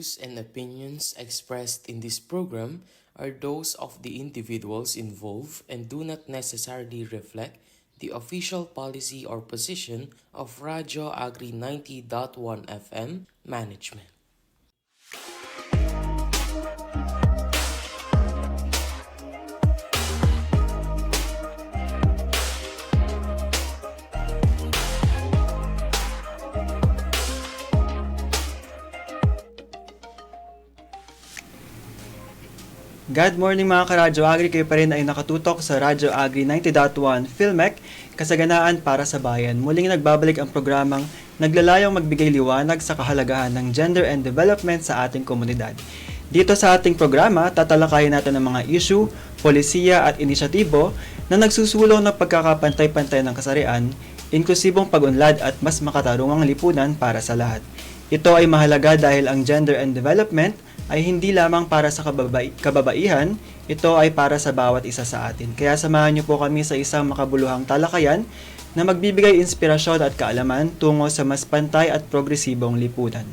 views and opinions expressed in this program are those of the individuals involved and do not necessarily reflect the official policy or position of Radio Agri 90.1 FM management. Good morning mga ka-Radyo Agri, kayo pa rin ay nakatutok sa Radyo Agri 90.1 Filmec, kasaganaan para sa bayan. Muling nagbabalik ang programang naglalayong magbigay liwanag sa kahalagahan ng gender and development sa ating komunidad. Dito sa ating programa, tatalakayin natin ang mga issue, polisiya at inisyatibo na nagsusulong ng pagkakapantay-pantay ng kasarian, inklusibong pag-unlad at mas makatarungang lipunan para sa lahat. Ito ay mahalaga dahil ang gender and development ay hindi lamang para sa kababaihan, ito ay para sa bawat isa sa atin. Kaya samahan niyo po kami sa isang makabuluhang talakayan na magbibigay inspirasyon at kaalaman tungo sa mas pantay at progresibong lipunan.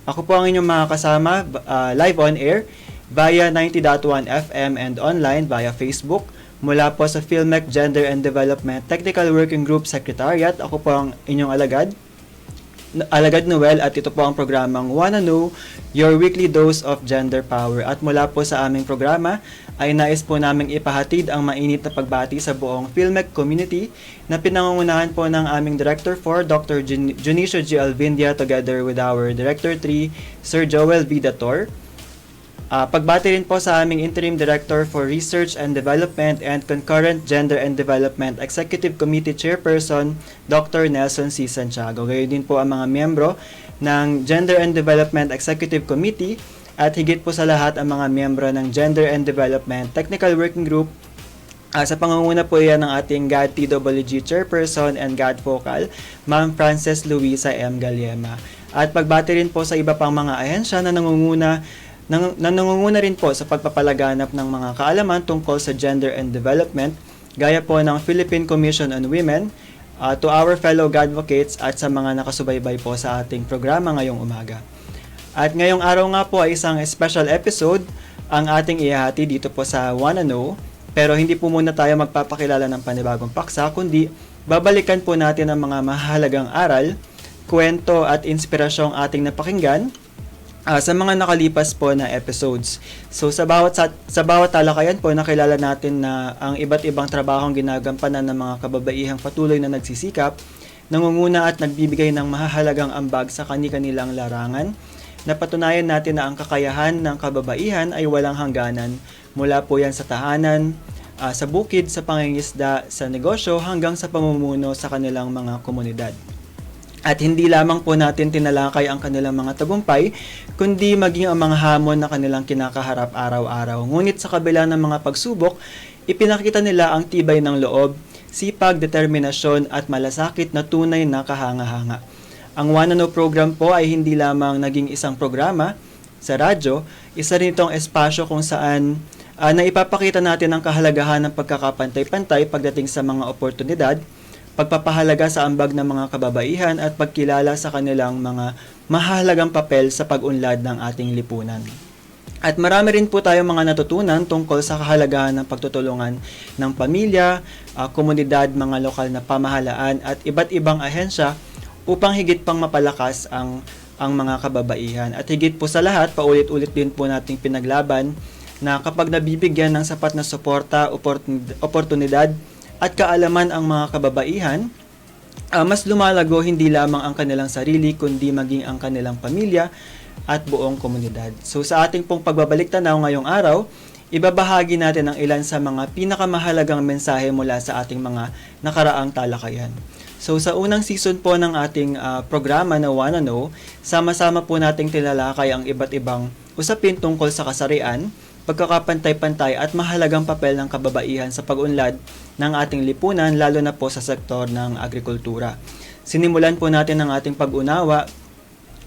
Ako po ang inyong mga kasama live on air via 90.1 FM and online via Facebook. Mula po sa Filmec Gender and Development Technical Working Group Secretariat, ako po ang inyong Alagad Noel at ito po ang programang Wanna Know, Your Weekly Dose of Gender Power. At mula po sa aming programa ay nais po naming ipahatid ang mainit na pagbati sa buong Filmec community na pinangungunahan po ng aming Director 4, Dr. Junicio G. Alvindia, together with our Director 3, Sir Joel V. Dator. Pagbati rin po sa aming Interim Director for Research and Development and Concurrent Gender and Development Executive Committee Chairperson, Dr. Nelson C. Santiago. Gayon din po ang mga miyembro ng Gender and Development Executive Committee at higit po sa lahat ang mga miyembro ng Gender and Development Technical Working Group. Sa pangunguna po iyan ng ating GAD TWG Chairperson and GAD Focal, Ma'am Frances Luisa M. Galiema. At pagbati rin po sa iba pang mga ahensya na nangunguna rin po sa pagpapalaganap ng mga kaalaman tungkol sa gender and development, gaya po ng Philippine Commission on Women, to our fellow Godvocates at sa mga nakasubaybay po sa ating programa ngayong umaga. At ngayong araw nga po ay isang special episode ang ating ihahati dito po sa Wanna Know, pero hindi po muna tayo magpapakilala ng panibagong paksa, kundi babalikan po natin ang mga mahalagang aral, kwento at inspirasyong ating napakinggan sa mga nakalipas po na episodes. So sa bawat talakayan po nakilala natin na ang iba't ibang trabahong ginagampanan ng mga kababaihang patuloy na nagsisikap, nangunguna at nagbibigay ng mahahalagang ambag sa kani-kanilang larangan. Napatunayan natin na ang kakayahan ng kababaihan ay walang hangganan, mula po yan sa tahanan, sa bukid, sa pangingisda, sa negosyo hanggang sa pamumuno sa kanilang mga komunidad. At hindi lamang po natin tinalakay ang kanilang mga tagumpay, kundi maging ang mga hamon na kanilang kinakaharap araw-araw. Ngunit sa kabila ng mga pagsubok, ipinakita nila ang tibay ng loob, sipag, determinasyon at malasakit na tunay na kahanga-hanga. Ang Wanna Know program po ay hindi lamang naging isang programa sa radyo, isa rin itong espasyo kung saan na ipapakita natin ang kahalagahan ng pagkakapantay-pantay pagdating sa mga oportunidad, pagpapahalaga sa ambag ng mga kababaihan at pagkilala sa kanilang mga mahalagang papel sa pag-unlad ng ating lipunan. At marami rin po tayong mga natutunan tungkol sa kahalagahan ng pagtutulungan ng pamilya, komunidad, mga lokal na pamahalaan at iba't ibang ahensya upang higit pang mapalakas ang mga kababaihan. At higit po sa lahat, paulit-ulit din po nating pinaglaban na kapag nabibigyan ng sapat na suporta, oportunidad, at kaalaman ang mga kababaihan, mas lumalago hindi lamang ang kanilang sarili kundi maging ang kanilang pamilya at buong komunidad. So sa ating pong pagbabalik tanaw ngayong araw, ibabahagi natin ang ilan sa mga pinakamahalagang mensahe mula sa ating mga nakaraang talakayan. So sa unang season po ng ating programa na Wanna Know, sama-sama po nating tinalakay ang iba't ibang usapin tungkol sa kasarian, pagkakapantay-pantay at mahalagang papel ng kababaihan sa pag-unlad ng ating lipunan, lalo na po sa sektor ng agrikultura. Sinimulan po natin ang ating pag-unawa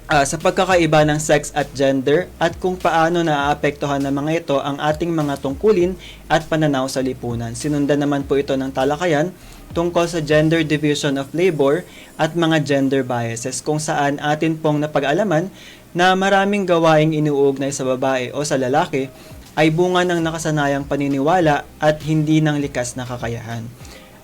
sa pagkakaiba ng sex at gender at kung paano naaapektuhan ng mga ito ang ating mga tungkulin at pananaw sa lipunan. Sinundan naman po ito ng talakayan tungkol sa gender division of labor at mga gender biases kung saan atin pong napag-alaman na maraming gawaing iniuugnay sa babae o sa lalaki ay bunga ng nakasanayang paniniwala at hindi ng likas na kakayahan.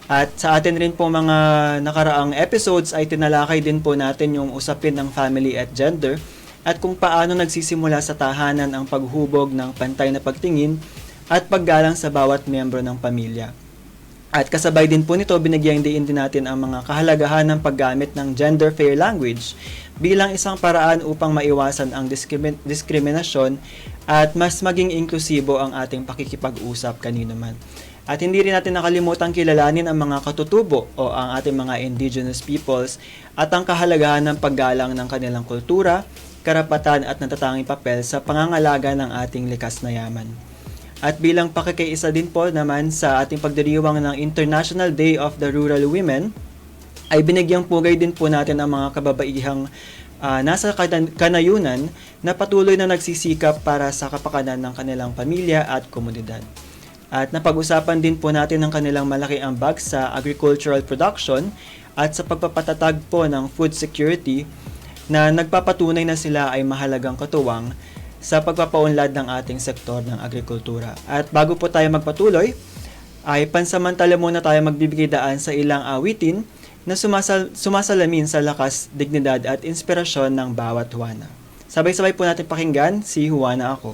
At sa atin rin po mga nakaraang episodes ay tinalakay din po natin yung usapin ng family at gender at kung paano nagsisimula sa tahanan ang paghubog ng pantay na pagtingin at paggalang sa bawat miyembro ng pamilya. At kasabay din po nito, binigyang diin din natin ang mga kahalagahan ng paggamit ng gender-fair language bilang isang paraan upang maiwasan ang diskriminasyon at mas maging inklusibo ang ating pakikipag-usap kanino man. At hindi rin natin nakalimutan kilalanin ang mga katutubo o ang ating mga indigenous peoples at ang kahalagahan ng paggalang ng kanilang kultura, karapatan at natatanging papel sa pangangalaga ng ating likas na yaman. At bilang pakikiisa din po naman sa ating pagdiriwang ng International Day of the Rural Women, ay binigyang pugay din po natin ang mga kababaihang nasa kanayunan na patuloy na nagsisikap para sa kapakanan ng kanilang pamilya at komunidad. At napag-usapan din po natin ang kanilang malaki ambag sa agricultural production at sa pagpapatatag po ng food security na nagpapatunay na sila ay mahalagang katuwang sa pagpapaunlad ng ating sektor ng agrikultura. At bago po tayo magpatuloy, ay pansamantala muna tayo magbibigay daan sa ilang awitin na sumasalamin sa lakas, dignidad at inspirasyon ng bawat Juana. Sabay-sabay po natin pakinggan si Juana Ako.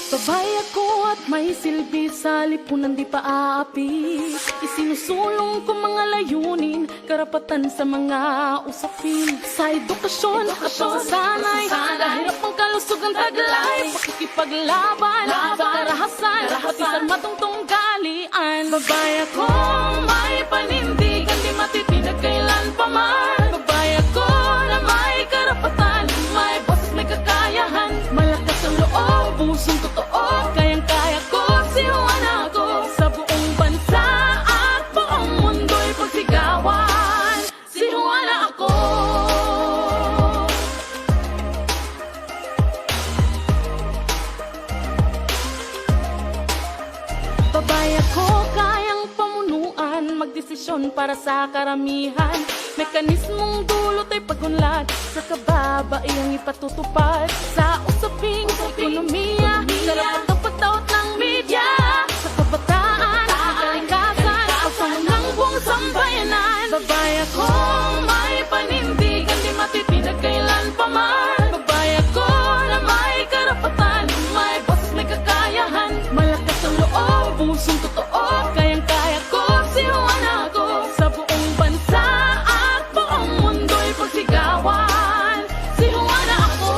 Babay ako at may silbi sa lipunan di pa aapi. Isinusulong ko mga layunin, karapatan sa mga usapin. Sa edukasyon at pagsasanay, kahirap ang kalusugan taglay. Pakikipaglaban sa karahasan, pati sa matungtong galian. Babay ako may panindigan, di matitinag kailan pa man. Babay ako na may karapatan, may boses, may kakayahan. Malakas ang loob, pusong totoo, kayang-kaya ko, si Juana ako. Sa buong bansa at buong mundo'y pagsigawan, si Juana ako. Babay ako, kayang pamunuan, magdesisyon para sa karamihan. Mekanismong dulot ay pagunlad, sa kababaihang ipatutupad. Sa usaping ekonomiya, karapatang pagtawat ng media. Sa kabataan, sa kalikasan, pagsama ng buong sambayanan. Babay ako, may panindigan, di matitinag kailan pa man. Babay ako na may karapatan, may boses, may kakayahan. Malakas ang loob, pusong totoo, kayang-kaya ko, si Juana ako. Sa buong bansa at buong mundo'y pagsigawan, si Juana ako.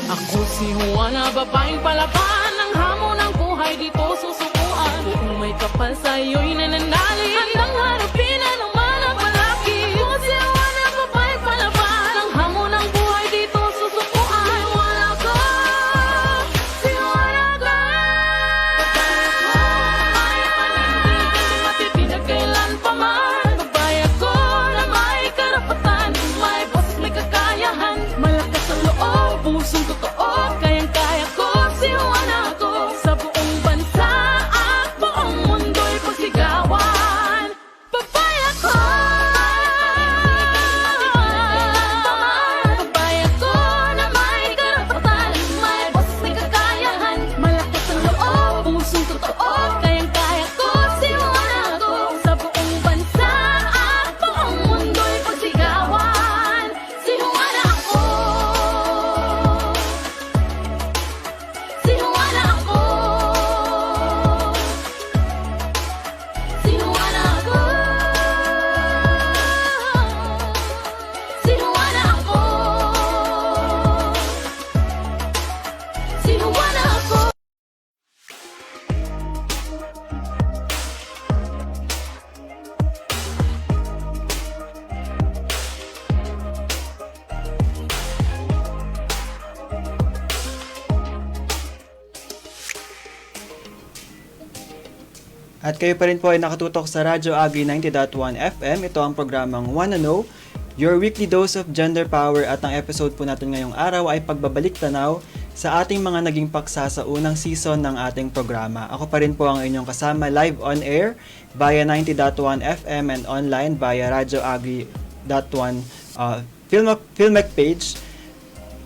Ako si Juana, babaeng palaban ng hamon ng buhay, dito susukuan. Kung may kapal sa'yo'y nananali, handang harapin anuman ang malaki. Ako si Juana, babaeng palaban ng hamon ng buhay, dito susukuan. Si Juana ko, si Juana ko. May panindigan, di matitinag kailan pa man. Babay ako na may karapatan, may boses, may kakayahan. Malakas ang loob, pusong totoo, kayang-kaya ko, si Juana ako. Sa buong bansa at buong mundo'y pagsigawan, babay ako. Babay ako na may karapatan, may boses, may kakayahan. Malakas ang loob, pusong totoo, kayang-kaya ko, si Juana ako. Sa buong bansa at buong mundo'y pagsigawan, si Juana ako. Si Juana ako. Si Juana ako. Si Juana ako. Si Juana ako. At kayo pa rin po ay nakatutok sa Radyo Agri 90.1 FM. Ito ang programang Wanna Know, your weekly dose of gender power, at ang episode po natin ngayong araw ay pagbabalik tanaw sa ating mga naging paksa sa unang season ng ating programa. Ako pa rin po ang inyong kasama live on air via 90.1 FM and online via radioagri.1 Filmec page.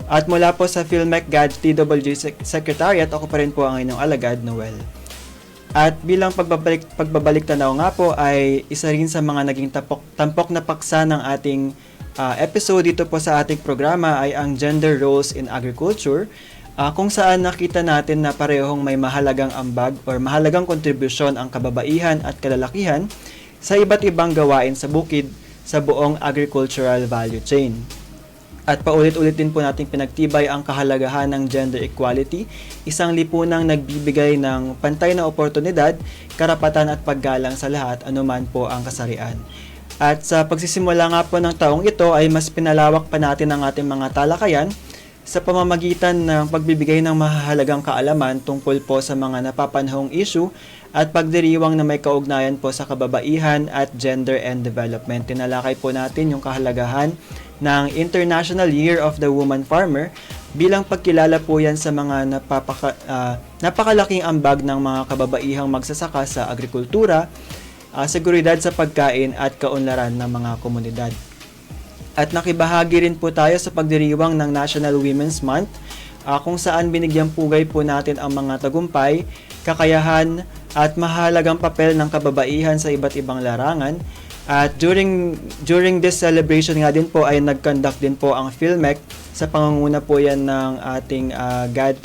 At mula po sa Filmec GAD TWG Secretariat, ako pa rin po ang inyong alagad, Noel. At bilang pagbabalik tanaw nga po ay isa rin sa mga naging tampok na paksa ng ating episode dito po sa ating programa ay ang gender roles in agriculture, kung saan nakita natin na parehong may mahalagang ambag or mahalagang kontribusyon ang kababaihan at kalalakihan sa iba't ibang gawain sa bukid sa buong agricultural value chain. At paulit-ulit din po natin pinagtibay ang kahalagahan ng gender equality, isang lipunang nagbibigay ng pantay na oportunidad, karapatan at paggalang sa lahat, anuman po ang kasarian. At sa pagsisimula nga po ng taong ito ay mas pinalawak pa natin ang ating mga talakayan sa pamamagitan ng pagbibigay ng mahalagang kaalaman tungkol po sa mga napapanahong issue at pagdiriwang na may kaugnayan po sa kababaihan at gender and development. Tinalakay po natin yung kahalagahan ng International Year of the Woman Farmer bilang pagkilala po yan sa mga napakalaking ambag ng mga kababaihang magsasaka sa agrikultura, seguridad sa pagkain at kaunlaran ng mga komunidad. At nakibahagi rin po tayo sa pagdiriwang ng National Women's Month, kung saan binigyang pugay po natin ang mga tagumpay, kakayahan at mahalagang papel ng kababaihan sa iba't ibang larangan. At during this celebration nga din po ay nag-conduct din po ang Filmec sa pangunguna po yan ng ating GAD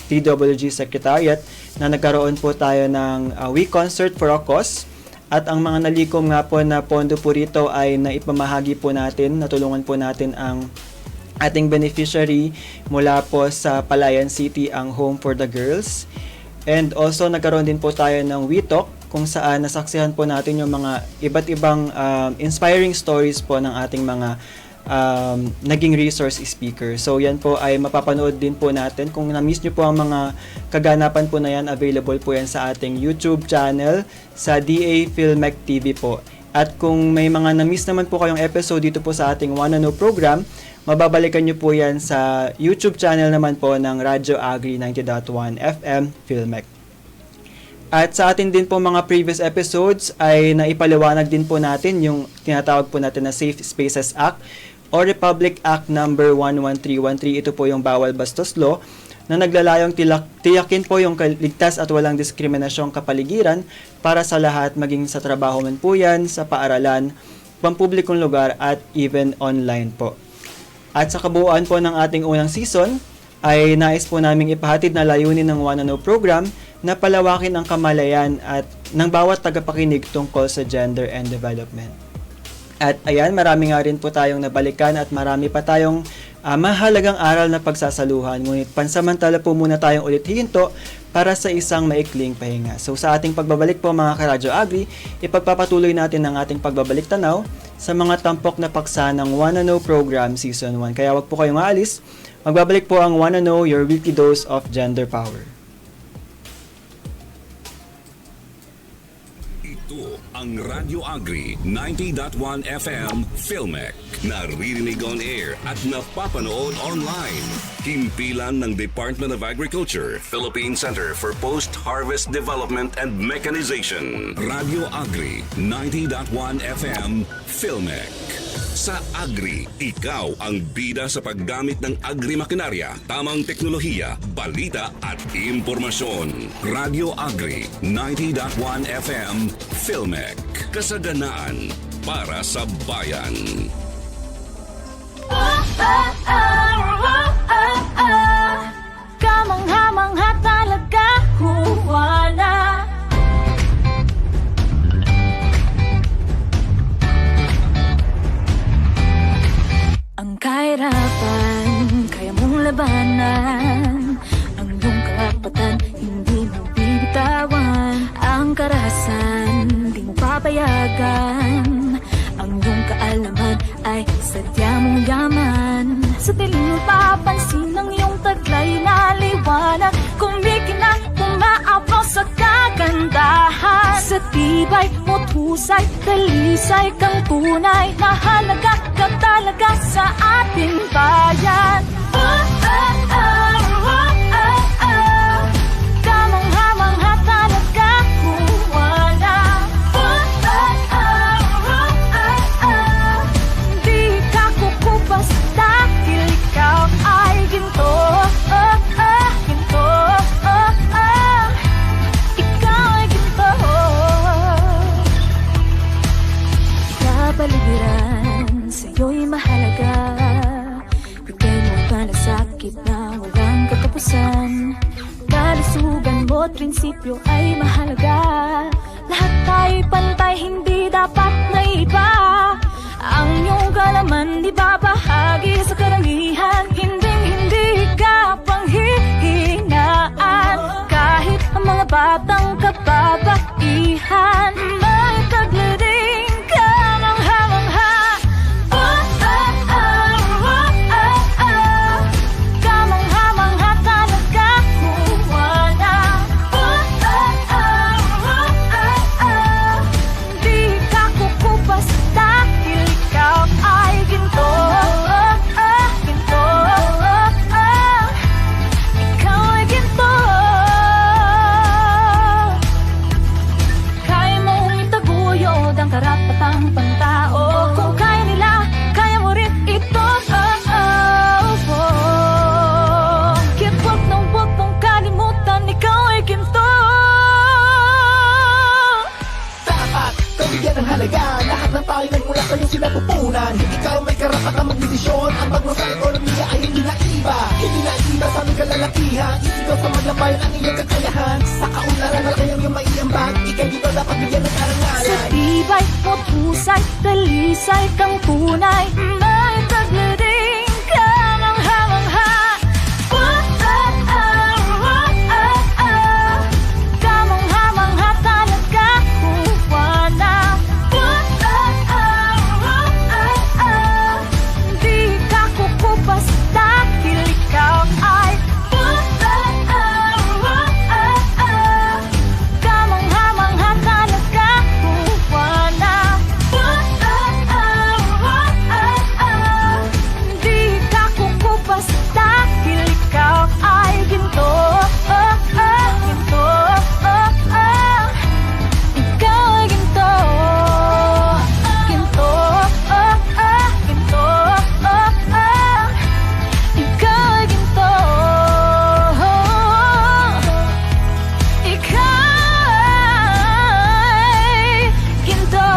TWG Secretariat, na nagkaroon po tayo ng We Concert for a Cause. At ang mga nalikom nga po na pondo po rito ay naipamahagi po natin, natulungan po natin ang ating beneficiary mula po sa Palayan City, ang Home for the Girls. And also nagkaroon din po tayo ng We Talk, kung saan nasaksihan po natin yung mga iba't ibang inspiring stories po ng ating mga naging resource speaker. So yan po ay mapapanood din po natin. Kung na-miss nyo po ang mga kaganapan po na yan, available po yan sa ating YouTube channel sa DA Filmec TV po. At kung may mga na-miss naman po kayong episode dito po sa ating Wanna Know program, mababalikan nyo po yan sa YouTube channel naman po ng Radyo Agri 90.1 FM Filmec. At sa atin din po mga previous episodes ay naipaliwanag din po natin yung tinatawag po natin na Safe Spaces Act o Republic Act number 11313. Ito po yung bawal bastos law na naglalayong tiyakin po yung ligtas at walang diskriminasyong kapaligiran para sa lahat, maging sa trabaho man po yan, sa paaralan, pampublikong lugar at even online po. At sa kabuuan po ng ating unang season ay nais po naming ipahatid na layunin ng Wanna Know program na palawakin ang kamalayan at ng bawat tagapakinig tungkol sa gender and development. At ayan, marami nga rin po tayong nabalikan at marami pa tayong mahalagang aral na pagsasaluhan. Ngunit pansamantala po muna tayong ulit hihinto para sa isang maikling pahinga. So sa ating pagbabalik po mga Karadyo Agri, ipagpapatuloy natin ang ating pagbabalik tanaw sa mga tampok na paksa ng Wanna Know program Season 1. Kaya wag po kayong aalis, magbabalik po ang Wanna Know, your weekly dose of gender power. Ang Radyo Agri 90.1 FM Filmec. Naririnig on air at napapanood online. Himpilan ng Department of Agriculture, Philippine Center for Post-Harvest Development and Mechanization. Radyo Agri 90.1 FM Filmec. Sa Agri, ikaw ang bida sa paggamit ng agri-makinarya, tamang teknolohiya, balita at impormasyon. Radyo Agri 90.1 FM Filmec. Kasaganaan para sa bayan. Kamangha-mangha talaga, huwala. Ang kahirapan, kaya mong labanan. Ang iyong karapatan, hindi mo bibitawan. Ang karahasan, di mo papayagan. Ang iyong kaalaman ay sadya mong yaman. Sa dilim mo papansin ang iyong taglay na liwanag. Kumikinang umaapaw sa kagandahan. Sa tibay mo't husay, talisay kang tunay. Mahalaga ka talaga sa ating bayan. Kamangha-mangha talaga kung wala. Di ka kukupas dahil ikaw ay ginto. Ginto. Ikaw ay ginto. Kapaligiran sa'yo'y mahalaga. Bigay mo ka ng sakit na walang katapusan. Kalusugan mo't prinsipyo ay mahalaga. Lahat tayo'y pantay, hindi dapat na iba. Ang iyong kalaman di babahagi sa karamihan. Hindi ka panghihinaan. Kahit ang mga batang kababaihan, may taglaring kamangha-mangha. Kamangha-mangha talaga kung wala. Di ka kukupas dahil ikaw ay ginto. Ginto. Ikaw ay ginto. Kaya mong itaguyod ang karapatang pantao. Kung kaya nila, kaya mo rin ito. Kaya't huwag mong kalimutan, ikaw ay ginto. Dapat kabigyan ng halaga. Lahat ng tayo nagmula sa'yo sinapupunan. Ikaw may karapatang magdesisyon. Ang bagmo sa ekonomiya ay hindi na iba. Hindi na iba sa aming kalalakihan. Isigaw sa maglabayan ang iyong kakayahan. Sa kaunlaran na kayang iyong maiambag. Ikaw dito dapat bigyan ng Sa karangalan. tibay mo't husay, talisay kang tunay. May taglaring kamangha-mangha. Kamangha-mangha talaga kung wala. Di ka kukupas dahil ikaw ay kamangha-mangha talaga kung wala. Di ka kukupas dahil ikaw ay ginto. Ginto. Ikaw ay ginto. Ginto. Ginto. Ikaw ay ginto. Ikaw ay ginto.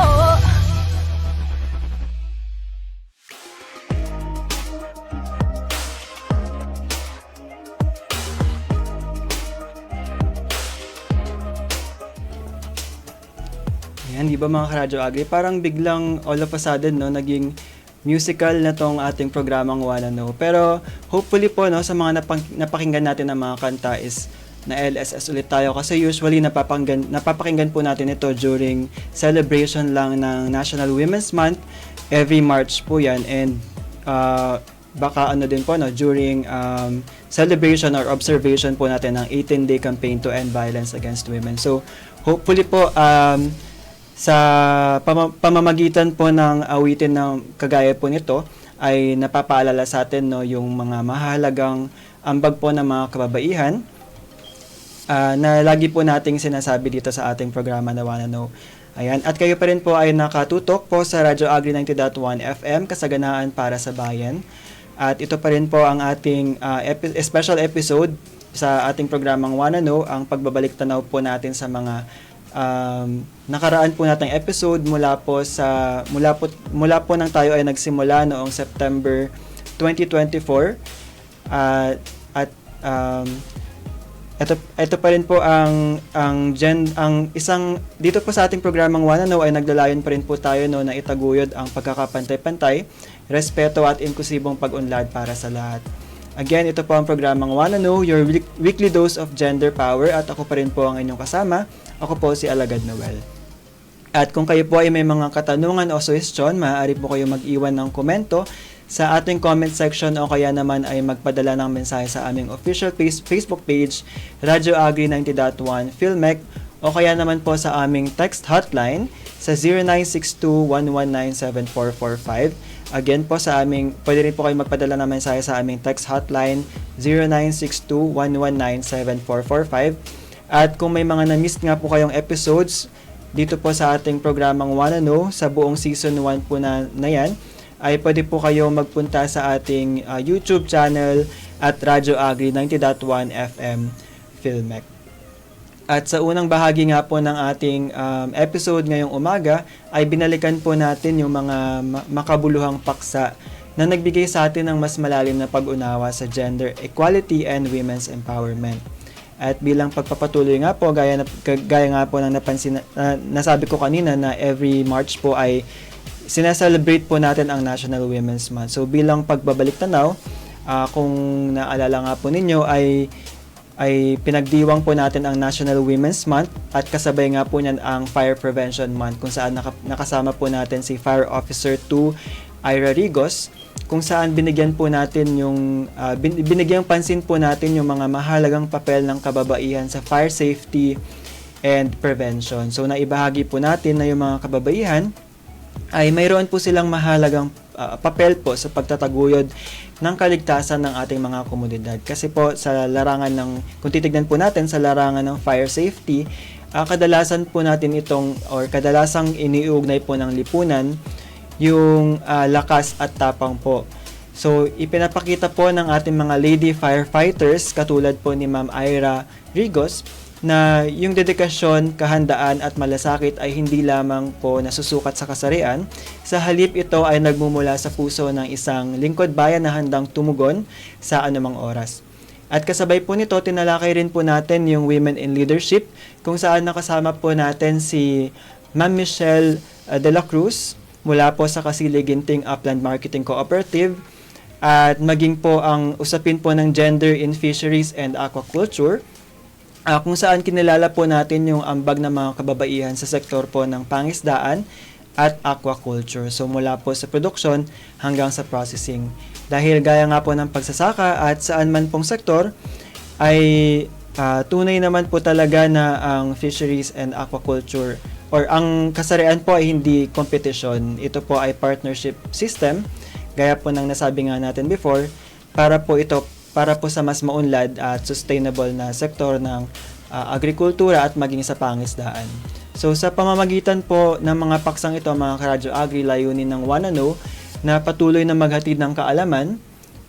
Ayan, di ba mga karadyo agri? Parang biglang all of a sudden, no, naging musical na tong ating programang Wanna Know. Pero hopefully po, no, sa mga napakinggan natin ng mga kanta is na LSS ulit tayo. Kasi usually napapakinggan po natin ito during celebration lang ng National Women's Month. Every March po yan. And baka ano din po, no, during celebration or observation po natin ng 18-day campaign to end violence against women. So hopefully po, sa pamamagitan po ng awitin ng kagaya po nito ay napapaalala sa atin, no, yung mga mahalagang ambag po ng mga kababaihan na lagi po nating sinasabi dito sa ating programa na Wanna Know. Ayan, at kayo pa rin po ay nakatutok po sa Radyo Agri 90.1 FM, kasaganaan para sa bayan. At ito pa rin po ang ating special episode sa ating programang Wanna Know, ang pagbabalik tanaw po natin sa mga nakaraan po nating episode mula po nang tayo ay nagsimula noong September 2024 at ito pa rin po ang isang dito po sa ating programang Wanna Know ay naglalayon pa rin po tayo, no, na itaguyod ang pagkakapantay-pantay, respeto at inklusibong pag-unlad para sa lahat. Again, ito po ang programang Wanna Know, your weekly dose of gender power, at ako pa rin po ang inyong kasama. Ako po si Alagad Noel. At kung kayo po ay may mga katanungan o suggestion, maaari po kayo mag-iwan ng komento sa ating comment section o kaya naman ay magpadala ng mensahe sa aming official Facebook page, Radyo Agri 90.1 Filmec, o kaya naman po sa aming text hotline sa 0962-119-7445. Again po pwede rin po kayo magpadala ng mensahe sa aming text hotline 0962-119-7445. At kung may mga na-miss nga po kayong episodes dito po sa ating programang Wanna Know sa buong season 1 po na yan, ay pwede po kayo magpunta sa ating YouTube channel at Radyo Agri 90.1 FM Filmec. At sa unang bahagi nga po ng ating episode ngayong umaga ay binalikan po natin yung mga makabuluhang paksa na nagbigay sa atin ng mas malalim na pag-unawa sa gender equality and women's empowerment. At bilang pagpapatuloy nga po, gaya nga po ng nasabi ko kanina na every March po ay sinaselebrate po natin ang National Women's Month. So bilang pagbabalik tanaw, kung naalala nga po ninyo ay pinagdiwang po natin ang National Women's Month at kasabay nga po niyan ang Fire Prevention Month kung saan nakasama po natin si Fire Officer 2 Ira Rigos, kung saan binigyan po natin binigyang pansin po natin yung mga mahalagang papel ng kababaihan sa fire safety and prevention. So naibahagi po natin na yung mga kababaihan ay mayroon po silang mahalagang papel po sa pagtataguyod ng kaligtasan ng ating mga komunidad. Kasi po sa larangan kung titignan po natin sa larangan ng fire safety, kadalasan po natin kadalasang iniuugnay po ng lipunan yung lakas at tapang po. So ipinapakita po ng ating mga lady firefighters katulad po ni Ma'am Ira Rigos na yung dedikasyon, kahandaan at malasakit ay hindi lamang po nasusukat sa kasarian. Sa halip ito ay nagmumula sa puso ng isang lingkod bayan na handang tumugon sa anumang oras. At kasabay po nito, tinalakay rin po natin yung Women in Leadership kung saan nakasama po natin si Ma'am Michelle de la Cruz mula po sa Kasili Ginting Upland Marketing Cooperative at maging po ang usapin po ng gender in fisheries and aquaculture. Kung saan kinilala po natin yung ambag ng mga kababaihan sa sektor po ng pangisdaan at aquaculture. So mula po sa production hanggang sa processing. Dahil gaya nga po ng pagsasaka at saan man pong sektor ay tunay naman po talaga na ang fisheries and aquaculture or ang kasarian po ay hindi competition. Ito po ay partnership system. Gaya po ng nasabi nga natin before, para po sa mas maunlad at sustainable na sektor ng agrikultura at maging sa pangisdaan. So sa pamamagitan po ng mga paksang ito, mga Karadyo Agri, layunin ng Wanna Know na patuloy na maghatid ng kaalaman,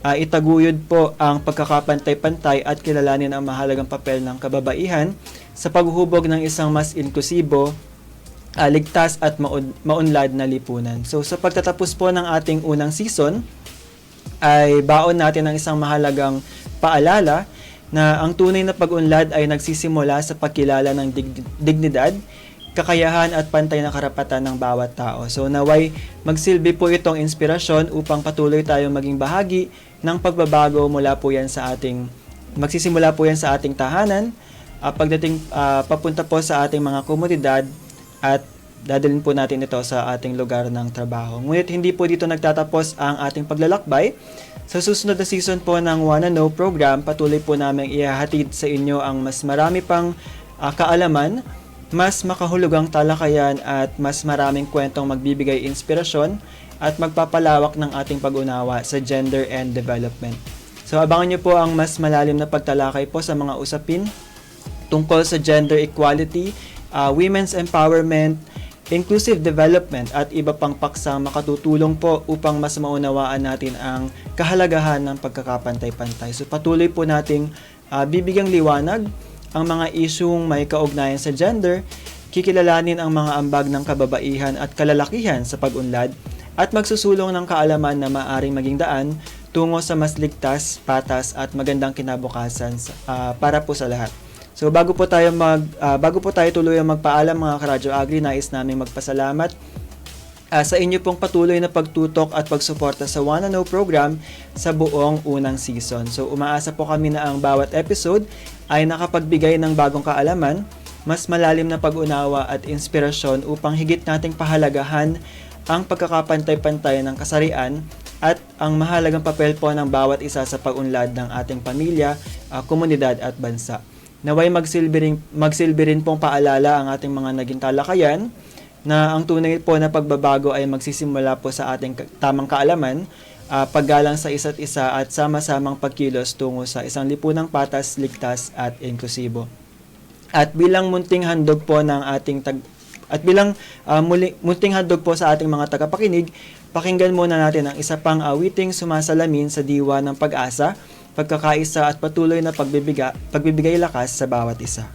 itaguyod po ang pagkakapantay-pantay at kilalanin ang mahalagang papel ng kababaihan sa paghuhubog ng isang mas inklusibo, ligtas at maunlad na lipunan. So sa pagtatapos po ng ating unang season, ay baon natin ng isang mahalagang paalala na ang tunay na pag-unlad ay nagsisimula sa pagkilala ng dignidad, kakayahan at pantay na karapatan ng bawat tao. So naway magsilbi po itong inspirasyon upang patuloy tayong maging bahagi ng pagbabago magsisimula po yan sa ating tahanan, pagdating papunta po sa ating mga komunidad at dadalhin po natin ito sa ating lugar ng trabaho. Ngunit hindi po dito nagtatapos ang ating paglalakbay. Sa susunod na season po ng Wanna Know program, patuloy po namin ihahatid sa inyo ang mas marami pang kaalaman, mas makahulugang talakayan at mas maraming kwentong magbibigay inspirasyon at magpapalawak ng ating pag-unawa sa gender and development. So abangan nyo po ang mas malalim na pagtalakay po sa mga usapin tungkol sa gender equality, women's empowerment, inclusive development at iba pang paksang makatutulong po upang mas maunawaan natin ang kahalagahan ng pagkakapantay-pantay. So patuloy po nating bibigyang liwanag ang mga isyung may kaugnayan sa gender, kikilalanin ang mga ambag ng kababaihan at kalalakihan sa pag-unlad, at magsusulong ng kaalaman na maaring maging daan tungo sa mas ligtas, patas at magandang kinabukasan para po sa lahat. So bago po tayo tuluyang magpaalam, mga Karadyo Agri, nais naming magpasalamat sa inyo pong patuloy na pagtutok at pagsuporta sa Wanna Know program sa buong unang season. So umaasa po kami na ang bawat episode ay nakapagbigay ng bagong kaalaman, mas malalim na pag-unawa at inspirasyon upang higit nating pahalagahan ang pagkakapantay-pantay ng kasarian at ang mahalagang papel po ng bawat isa sa pag-unlad ng ating pamilya, komunidad at bansa. naway magsilbi rin pong paalala ang ating mga naging talakayan na ang tunay po na pagbabago ay magsisimula po sa ating tamang kaalaman, paggalang sa isa't isa at sama-samang pagkilos tungo sa isang lipunang patas, ligtas at inklusibo. At bilang munting handog po ng ating munting handog po sa ating mga tagapakinig, pakinggan muna natin ang isa pang awiting sumasalamin sa diwa ng pag-asa, pagkakaisa at patuloy na pagbibigay lakas sa bawat isa.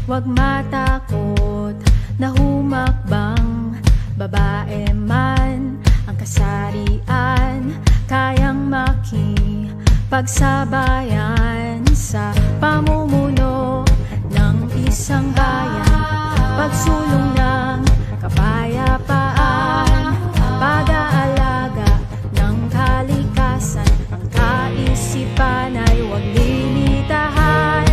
Huwag matakot na humakbang, babae man ang kasarian, kayang makipagsabayan sa pamumuno ng isang bayan, pagsulong ng kapayapaan, pag-aalaga ng kalikasan, ang kaisipan ay huwag limitahan.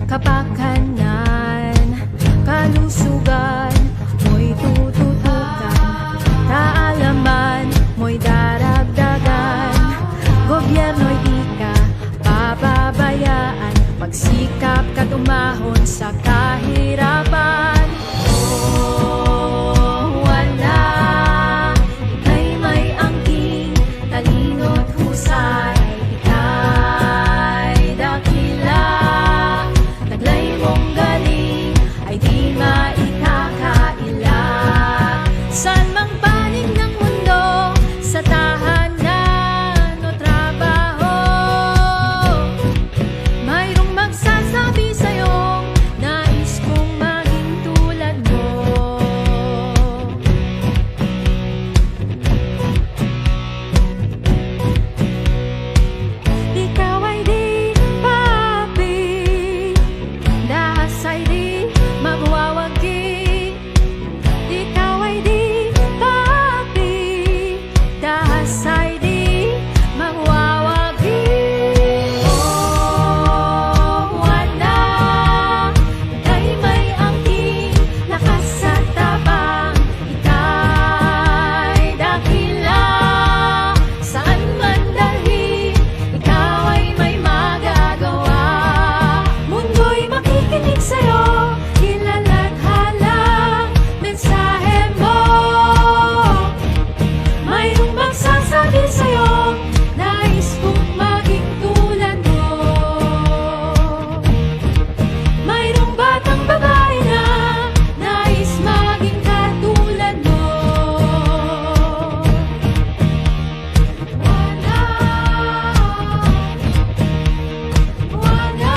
Kapakanan, kalusugan, mo'y tututukan, kaalaman, mo'y daragdagan, gobyerno'y di ka pababayaan, magsikap ka't umahon sa kahirapan. Oh, wala, ika'y may angking, talino't husay, ika'y dakila. Taglay mong galing ay di maikakaila. Saan mang panig ng mundo, sa tahanan o trabaho, mayroong magsasabi sa'yong nais kong maging tulad mo. Ikaw ay di papi, ay di magwawagi, ikaw ay di papi, dahas ay di magwawagi. Oh, wala, ika'y may angking, lakas at tabang, ika'y dakila. Saan man dalhin, ikaw ay may magagawa. Mundo'y makikinig sa'yo, ilalathala mensahe mo. Mayroong magsasabi sa'yo, nais kong maging tulad mo. Mayroong batang babae na nais maging katulad mo. Wala, wala.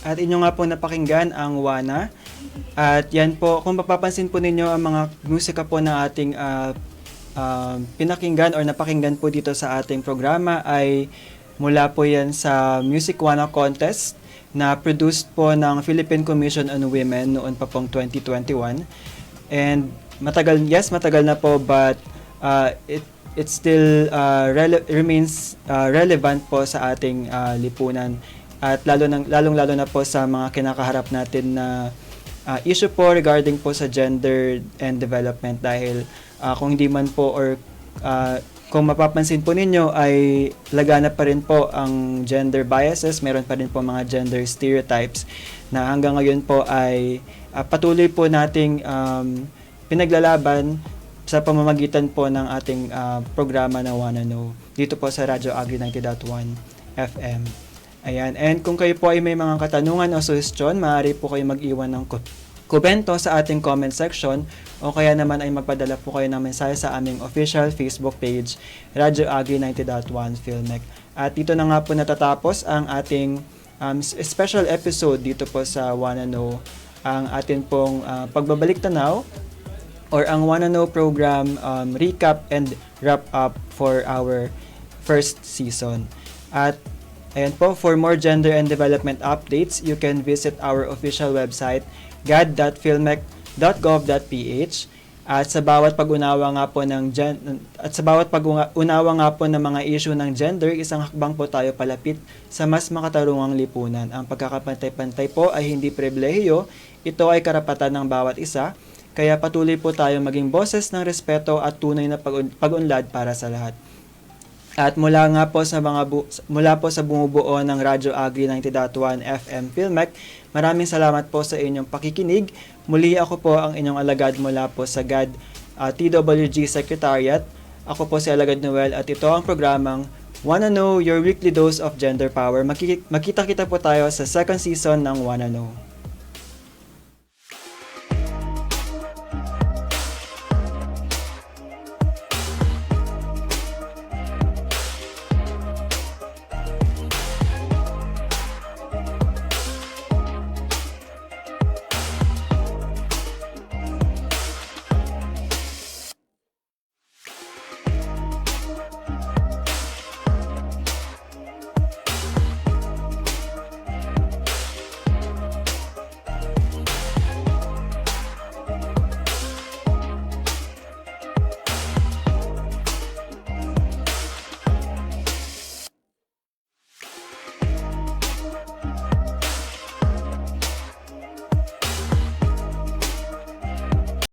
At inyo nga po napakinggan ang Wana. At yan po, kung mapapansin po ninyo ang mga musika po na ating pinakinggan or napakinggan po dito sa ating programa ay mula po yan sa Music Wana Contest na produced po ng Philippine Commission on Women noon pa pong 2021. And matagal na po, but it still remains relevant po sa ating lipunan, at lalong-lalo na po sa mga kinakaharap natin na issue po regarding po sa gender and development, dahil kung hindi man po or kung mapapansin po ninyo ay laganap pa rin po ang gender biases, meron pa rin po mga gender stereotypes na hanggang ngayon po ay patuloy po nating pinaglalaban sa pamamagitan po ng ating programa na Wanna Know dito po sa Radyo Agri 90.1 FM. Ayan, and kung kayo po ay may mga katanungan o suggestion, maaari po kayo mag-iwan ng komento sa ating comment section, o kaya naman ay magpadala po kayo ng mensahe sa aming official Facebook page, Radyo Agri 90.1 Filmec. At dito na nga po natatapos ang ating special episode dito po sa Wanna Know, ang atin pong pagbabalik tanaw or ang Wanna Know program recap and wrap up for our first season. At ayan po, for more gender and development updates, you can visit our official website, gad.filmec.gov.ph. At sa bawat pag-unawa nga po ng mga issue ng gender, isang hakbang po tayo palapit sa mas makatarungang lipunan. Ang pagkakapantay-pantay po ay hindi pribilehiyo, ito ay karapatan ng bawat isa. Kaya patuloy po tayo maging boses ng respeto at tunay na pag-unlad para sa lahat. At mula po sa bumubuo ng Radyo Agri 90.1 FM Filmec, maraming salamat po sa inyong pakikinig. Muli ako po ang inyong alagad mula po sa GAD TWG Secretariat. Ako po si Alagad Noel at ito ang programang Wanna Know, Your Weekly Dose of Gender Power. Makita-kita po tayo sa second season ng Wanna Know.